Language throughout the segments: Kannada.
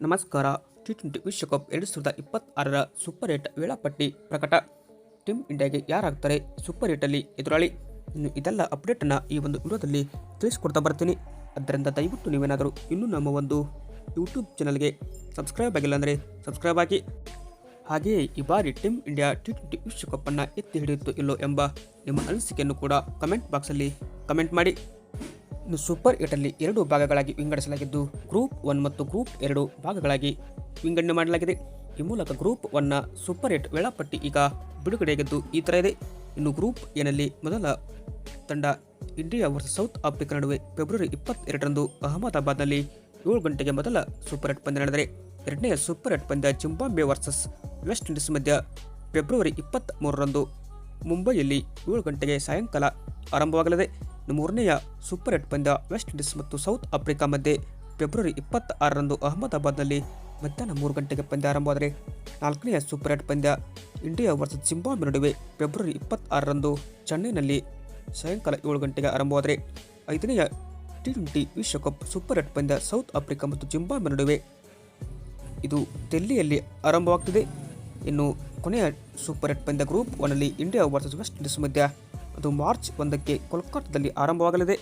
ನಮಸ್ಕಾರ. ಟಿ20 ವಿಶ್ವಕಪ್ 2026ರ ಸೂಪರ್ 8 ವೇಳಾಪಟ್ಟಿ ಪ್ರಕಟ. ಟೀಮ್ ಇಂಡಿಯಾಗೆ ಯಾರಾಗ್ತಾರೆ ಸೂಪರ್ 8ಅಲ್ಲಿ ಎದುರಾಳಿ? ಇನ್ನು ಇದೆಲ್ಲ ಅಪ್ಡೇಟನ್ನು ಈ ಒಂದು ವಿಡಿಯೋದಲ್ಲಿ ತಿಳಿಸ್ಕೊಡ್ತಾ ಬರ್ತೀನಿ. ಅದರಿಂದ ದಯವಿಟ್ಟು ನೀವೇನಾದರೂ ಇನ್ನೂ ನಮ್ಮ ಒಂದು ಯೂಟ್ಯೂಬ್ ಚಾನಲ್ಗೆ ಸಬ್ಸ್ಕ್ರೈಬ್ ಆಗಿಲ್ಲ ಅಂದರೆ ಸಬ್ಸ್ಕ್ರೈಬ್ ಆಗಿ. ಹಾಗೆಯೇ ಈ ಬಾರಿ ಟೀಮ್ ಇಂಡಿಯಾ ಟಿ20 ವಿಶ್ವಕಪ್ಪನ್ನು ಎತ್ತಿ ಹಿಡಿಯುತ್ತೋ ಇಲ್ಲೋ ಎಂಬ ನಿಮ್ಮ ಅನಿಸಿಕೆಯನ್ನು ಕೂಡ ಕಮೆಂಟ್ ಬಾಕ್ಸಲ್ಲಿ ಕಮೆಂಟ್ ಮಾಡಿ. ಇನ್ನು ಸೂಪರ್ 8ಅಲ್ಲಿ 2 ಭಾಗಗಳಾಗಿ ವಿಂಗಡಿಸಲಾಗಿದ್ದು, ಗ್ರೂಪ್ 1 ಮತ್ತು ಗ್ರೂಪ್ 2 ಭಾಗಗಳಾಗಿ ವಿಂಗಡಣೆ ಮಾಡಲಾಗಿದೆ. ಈ ಮೂಲಕ ಗ್ರೂಪ್ 1ನ ಸೂಪರ್ 8 ವೇಳಾಪಟ್ಟಿ ಈಗ ಬಿಡುಗಡೆಯಾಗಿದ್ದು ಈ ಥರ ಇದೆ. ಇನ್ನು ಗ್ರೂಪ್ ಎನಲ್ಲಿ ಮೊದಲ ತಂಡ ಇಂಡಿಯಾ ವರ್ಸಸ್ ಸೌತ್ ಆಫ್ರಿಕಾ ನಡುವೆ ಫೆಬ್ರವರಿ 22ರಂದು ಅಹಮದಾಬಾದ್ನಲ್ಲಿ 7 ಗಂಟೆಗೆ ಮೊದಲ ಸೂಪರ್ 8 ಪಂದ್ಯ ನಡೆದರೆ, ಎರಡನೆಯ ಸೂಪರ್ 8 ಪಂದ್ಯ ಜಿಂಬಾಬ್ವೆ ವರ್ಸಸ್ ವೆಸ್ಟ್ ಇಂಡೀಸ್ ಮಧ್ಯ ಫೆಬ್ರವರಿ 23ರಂದು ಮುಂಬೈಯಲ್ಲಿ 7 ಗಂಟೆಗೆ ಸಾಯಂಕಾಲ ಆರಂಭವಾಗಲಿದೆ. ಮೂರನೆಯ ಸೂಪರ್ 8 ಪಂದ್ಯ ವೆಸ್ಟ್ ಇಂಡೀಸ್ ಮತ್ತು ಸೌತ್ ಆಫ್ರಿಕಾ ಮಧ್ಯೆ ಫೆಬ್ರವರಿ 26ರಂದು ಅಹಮದಾಬಾದ್ನಲ್ಲಿ ಮಧ್ಯಾಹ್ನ 3 ಗಂಟೆಗೆ ಪಂದ್ಯ ಆರಂಭವಾದರೆ, ನಾಲ್ಕನೆಯ ಸೂಪರ್ 8 ಪಂದ್ಯ ಇಂಡಿಯಾ ವರ್ಸಸ್ ಜಿಂಬಾಬ್ವೆ ನಡುವೆ ಫೆಬ್ರವರಿ 26ರಂದು ಚೆನ್ನೈನಲ್ಲಿ ಸಾಯಂಕಾಲ 7 ಗಂಟೆಗೆ ಆರಂಭವಾದರೆ, ಐದನೆಯ ಟಿ20 ವಿಶ್ವಕಪ್ ಸೂಪರ್ 8 ಪಂದ್ಯ ಸೌತ್ ಆಫ್ರಿಕಾ ಮತ್ತು ಜಿಂಬಾಬ್ವೆ ನಡುವೆ ಇದು ದಿಲ್ಲಿಯಲ್ಲಿ ಆರಂಭವಾಗ್ತಿದೆ. ಇನ್ನು ಕೊನೆಯ ಸೂಪರ್ 8 ಪಂದ್ಯ ಗ್ರೂಪ್ 1ನಲ್ಲಿ ಇಂಡಿಯಾ ವರ್ಸಸ್ ವೆಸ್ಟ್ ಇಂಡೀಸ್ ಮಧ್ಯ ಅದು ಮಾರ್ಚ್ 1ಕ್ಕೆ ಕೋಲ್ಕತ್ತಾದಲ್ಲಿ ಆರಂಭವಾಗಲಿದೆ.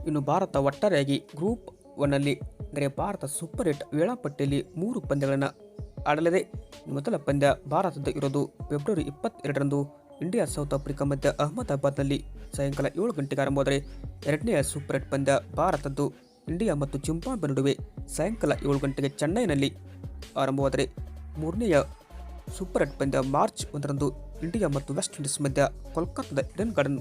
ಇನ್ನು ಭಾರತ ಒಟ್ಟಾರೆಯಾಗಿ ಗ್ರೂಪ್ 1ನಲ್ಲಿ ಅಂದರೆ ಭಾರತ ಸೂಪರ್ 8 ವೇಳಾಪಟ್ಟಿಯಲ್ಲಿ 3 ಪಂದ್ಯಗಳನ್ನು ಆಡಲಿದೆ. ಮೊದಲ ಪಂದ್ಯ ಭಾರತದ ಇರೋದು ಫೆಬ್ರವರಿ 22ರಂದು ಇಂಡಿಯಾ ಸೌತ್ ಆಫ್ರಿಕಾ ಮಧ್ಯ ಅಹಮದಾಬಾದ್ನಲ್ಲಿ ಸಾಯಂಕಾಲ 7 ಗಂಟೆಗೆ ಆರಂಭವಾದರೆ, ಎರಡನೆಯ ಸೂಪರ್ 8 ಪಂದ್ಯ ಭಾರತದ್ದು ಇಂಡಿಯಾ ಮತ್ತು ಜಿಂಬಾಬ್ವೆ ನಡುವೆ ಸಾಯಂಕಾಲ 7 ಗಂಟೆಗೆ ಚೆನ್ನೈನಲ್ಲಿ ಆರಂಭವಾದರೆ, ಮೂರನೆಯ ಸೂಪರ್ 8 ಪಂದ್ಯ ಮಾರ್ಚ್ 1ರಂದು ಇಂಡಿಯಾ ಮತ್ತು ವೆಸ್ಟ್ ಇಂಡೀಸ್ ಮಧ್ಯ ಕೋಲ್ಕತ್ತಾದ ಈಡನ್ ಗಾರ್ಡನ್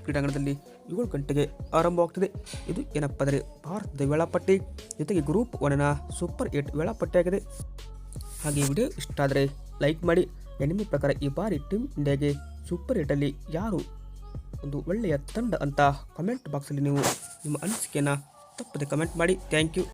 ಕ್ರೀಡಾಂಗಣದಲ್ಲಿ 7 ಗಂಟೆಗೆ ಆರಂಭವಾಗ್ತಿದೆ. ಇದು ಏನಪ್ಪ ಅಂದರೆ ಭಾರತದ ವೇಳಾಪಟ್ಟಿ, ಜೊತೆಗೆ ಗ್ರೂಪ್ 1ನ ಸೂಪರ್ 8 ವೇಳಾಪಟ್ಟಿಯಾಗಿದೆ. ಹಾಗೆ ವಿಡಿಯೋ ಇಷ್ಟ ಆದರೆ ಲೈಕ್ ಮಾಡಿ. ನಿಮ್ಮ ಪ್ರಕಾರ ಈ ಬಾರಿ ಟೀಮ್ ಇಂಡಿಯಾಗೆ ಸೂಪರ್ 8ಅಲ್ಲಿ ಯಾರು ಒಂದು ಒಳ್ಳೆಯ ತಂಡ ಅಂತ ಕಮೆಂಟ್ ಬಾಕ್ಸಲ್ಲಿ ನೀವು ನಿಮ್ಮ ಅನಿಸಿಕೆಯನ್ನು ತಪ್ಪದೆ ಕಮೆಂಟ್ ಮಾಡಿ. Thank you.